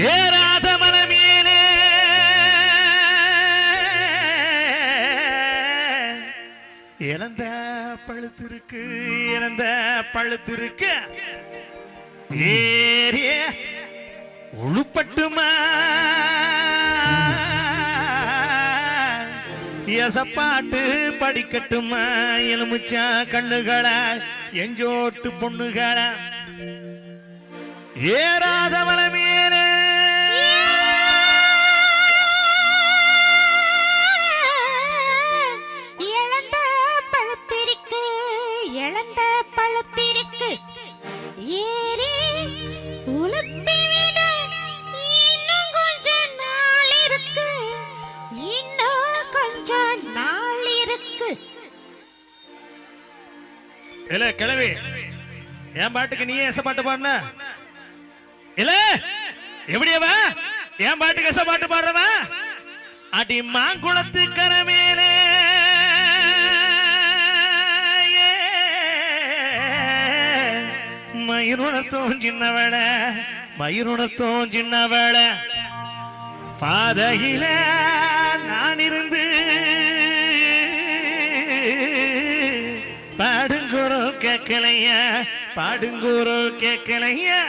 ஏறாத மனமேலே இழந்த பழுத்திருக்கு, இழந்த பழுத்திருக்கு. ஏறிய உழுப்பட்டுமா எசப்பாட்டு படிக்கட்டுமா எலுமிச்சா கண்ணுகளா எஞ்சோட்டு பொண்ணுகளா ஏறாத மனமேலே இழந்த பழுத்திருக்கு, இழந்த பழுத்திருக்கு. ஏறி உழுப்பிவிட இன்னும் கொஞ்ச நாள் இருக்கு, இன்னும் கொஞ்ச நாள் இருக்கு. இல்ல கிளவி என் பாட்டுக்கு நீயே எச பாட்டு பாடுன இல்ல எப்படியவ என் பாட்டுக்கு எச பாட்டு பாடுறவ அடி மாங்குளத்து கரமேலே மயிருணத்தும் சின்னவள மயிருணத்தும் சின்னவள பாதையில நான் இருந்து பாடுங்குரல் கேட்கலையா பாடுங்குரல் கேட்கலையா